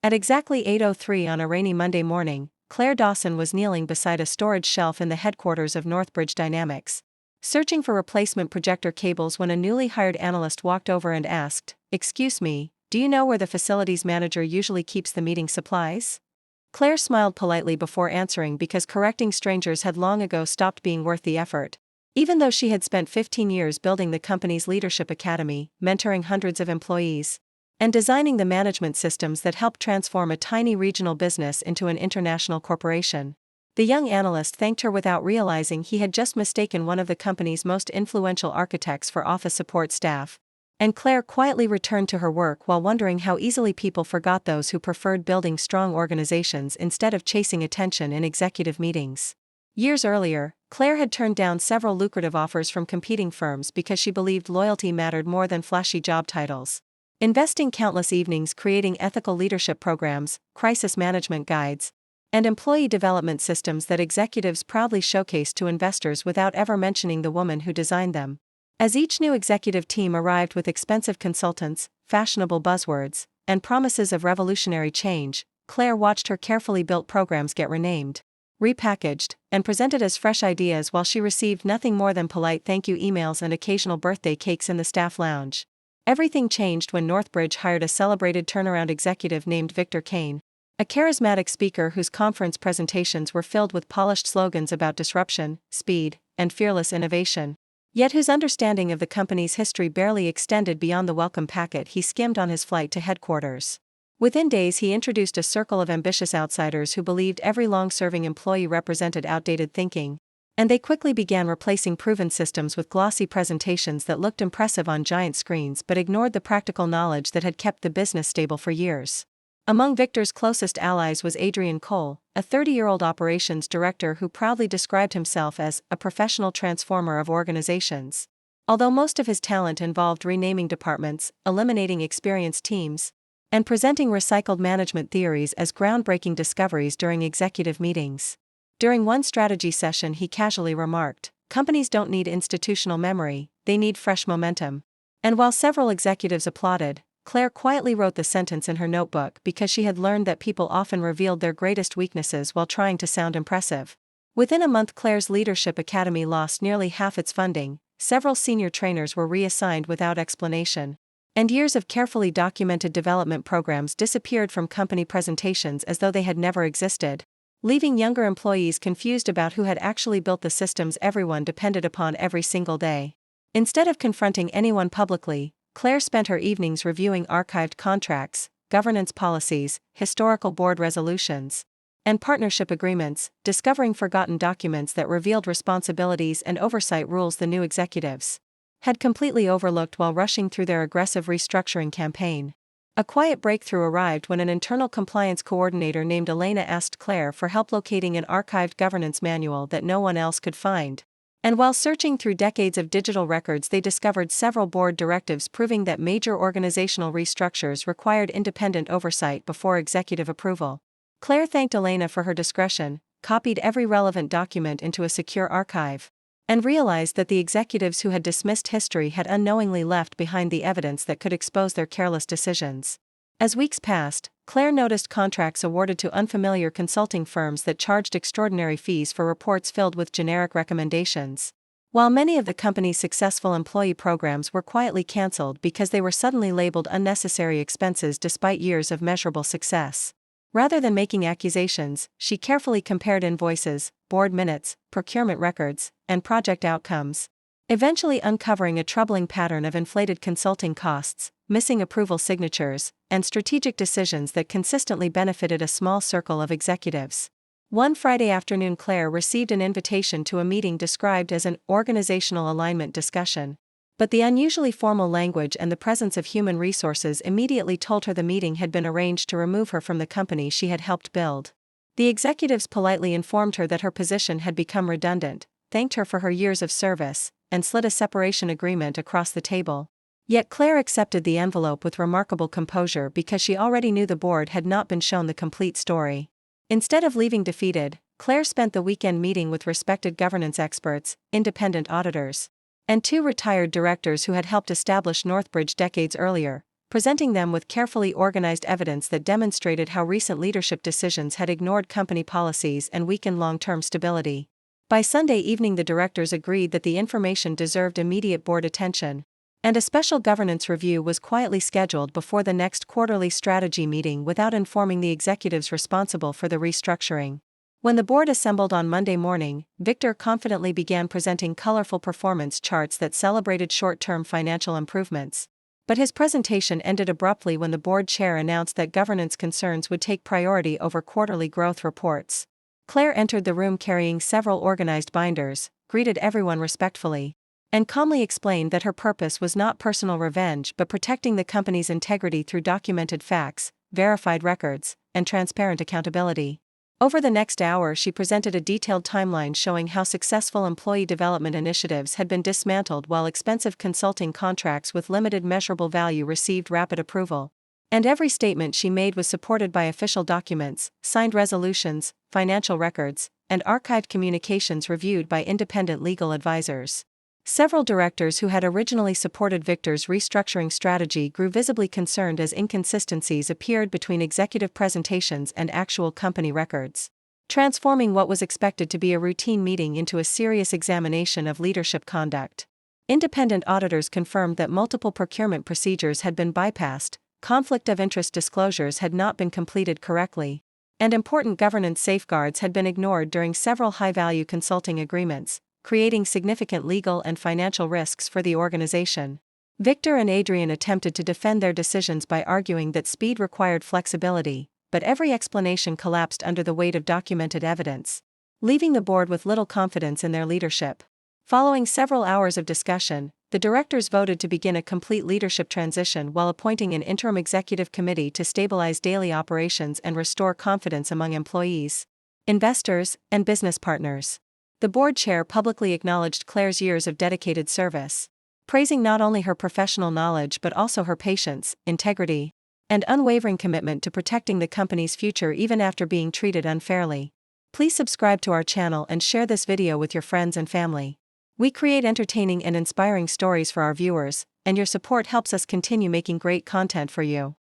At exactly 8:03 on a rainy Monday morning, Claire Dawson was kneeling beside a storage shelf in the headquarters of Northbridge Dynamics, searching for replacement projector cables when a newly hired analyst walked over and asked, "Excuse me, do you know where the facilities manager usually keeps the meeting supplies?" Claire smiled politely before answering because correcting strangers had long ago stopped being worth the effort. Even though she had spent 15 years building the company's leadership academy, mentoring hundreds of employees, and designing the management systems that helped transform a tiny regional business into an international corporation, the young analyst thanked her without realizing he had just mistaken one of the company's most influential architects for office support staff. And Claire quietly returned to her work while wondering how easily people forgot those who preferred building strong organizations instead of chasing attention in executive meetings. Years earlier, Claire had turned down several lucrative offers from competing firms because she believed loyalty mattered more than flashy job titles. Investing countless evenings creating ethical leadership programs, crisis management guides, and employee development systems that executives proudly showcased to investors without ever mentioning the woman who designed them. As each new executive team arrived with expensive consultants, fashionable buzzwords, and promises of revolutionary change, Claire watched her carefully built programs get renamed, repackaged, and presented as fresh ideas while she received nothing more than polite thank you emails and occasional birthday cakes in the staff lounge. Everything changed when Northbridge hired a celebrated turnaround executive named Victor Kane, a charismatic speaker whose conference presentations were filled with polished slogans about disruption, speed, and fearless innovation, yet whose understanding of the company's history barely extended beyond the welcome packet he skimmed on his flight to headquarters. Within days he introduced a circle of ambitious outsiders who believed every long-serving employee represented outdated thinking, and they quickly began replacing proven systems with glossy presentations that looked impressive on giant screens but ignored the practical knowledge that had kept the business stable for years. Among Victor's closest allies was Adrian Cole, a 30-year-old operations director who proudly described himself as a professional transformer of organizations. Although most of his talent involved renaming departments, eliminating experienced teams, and presenting recycled management theories as groundbreaking discoveries during executive meetings. During one strategy session he casually remarked, "Companies don't need institutional memory, they need fresh momentum." And while several executives applauded, Claire quietly wrote the sentence in her notebook because she had learned that people often revealed their greatest weaknesses while trying to sound impressive. Within a month Claire's leadership academy lost nearly half its funding, several senior trainers were reassigned without explanation, and years of carefully documented development programs disappeared from company presentations as though they had never existed, leaving younger employees confused about who had actually built the systems everyone depended upon every single day. Instead of confronting anyone publicly, Claire spent her evenings reviewing archived contracts, governance policies, historical board resolutions, and partnership agreements, discovering forgotten documents that revealed responsibilities and oversight rules the new executives had completely overlooked while rushing through their aggressive restructuring campaign. A quiet breakthrough arrived when an internal compliance coordinator named Elena asked Claire for help locating an archived governance manual that no one else could find. And while searching through decades of digital records they discovered several board directives proving that major organizational restructures required independent oversight before executive approval. Claire thanked Elena for her discretion, copied every relevant document into a secure archive, and realized that the executives who had dismissed history had unknowingly left behind the evidence that could expose their careless decisions. As weeks passed, Claire noticed contracts awarded to unfamiliar consulting firms that charged extraordinary fees for reports filled with generic recommendations, while many of the company's successful employee programs were quietly cancelled because they were suddenly labeled unnecessary expenses despite years of measurable success. Rather than making accusations, she carefully compared invoices, board minutes, procurement records, and project outcomes, eventually uncovering a troubling pattern of inflated consulting costs, missing approval signatures, and strategic decisions that consistently benefited a small circle of executives. One Friday afternoon Claire received an invitation to a meeting described as an organizational alignment discussion, but the unusually formal language and the presence of human resources immediately told her the meeting had been arranged to remove her from the company she had helped build. The executives politely informed her that her position had become redundant, thanked her for her years of service, and slid a separation agreement across the table. Yet Claire accepted the envelope with remarkable composure because she already knew the board had not been shown the complete story. Instead of leaving defeated, Claire spent the weekend meeting with respected governance experts, independent auditors, and two retired directors who had helped establish Northbridge decades earlier, presenting them with carefully organized evidence that demonstrated how recent leadership decisions had ignored company policies and weakened long-term stability. By Sunday evening, the directors agreed that the information deserved immediate board attention, and a special governance review was quietly scheduled before the next quarterly strategy meeting without informing the executives responsible for the restructuring. When the board assembled on Monday morning, Victor confidently began presenting colorful performance charts that celebrated short-term financial improvements. But his presentation ended abruptly when the board chair announced that governance concerns would take priority over quarterly growth reports. Claire entered the room carrying several organized binders, greeted everyone respectfully, and calmly explained that her purpose was not personal revenge but protecting the company's integrity through documented facts, verified records, and transparent accountability. Over the next hour, she presented a detailed timeline showing how successful employee development initiatives had been dismantled while expensive consulting contracts with limited measurable value received rapid approval. And every statement she made was supported by official documents, signed resolutions, financial records, and archived communications reviewed by independent legal advisors. Several directors who had originally supported Victor's restructuring strategy grew visibly concerned as inconsistencies appeared between executive presentations and actual company records, transforming what was expected to be a routine meeting into a serious examination of leadership conduct. Independent auditors confirmed that multiple procurement procedures had been bypassed, conflict of interest disclosures had not been completed correctly, and important governance safeguards had been ignored during several high-value consulting agreements, creating significant legal and financial risks for the organization. Victor and Adrian attempted to defend their decisions by arguing that speed required flexibility, but every explanation collapsed under the weight of documented evidence, leaving the board with little confidence in their leadership. Following several hours of discussion, the directors voted to begin a complete leadership transition while appointing an interim executive committee to stabilize daily operations and restore confidence among employees, investors, and business partners. The board chair publicly acknowledged Claire's years of dedicated service, praising not only her professional knowledge but also her patience, integrity, and unwavering commitment to protecting the company's future even after being treated unfairly. Please subscribe to our channel and share this video with your friends and family. We create entertaining and inspiring stories for our viewers, and your support helps us continue making great content for you.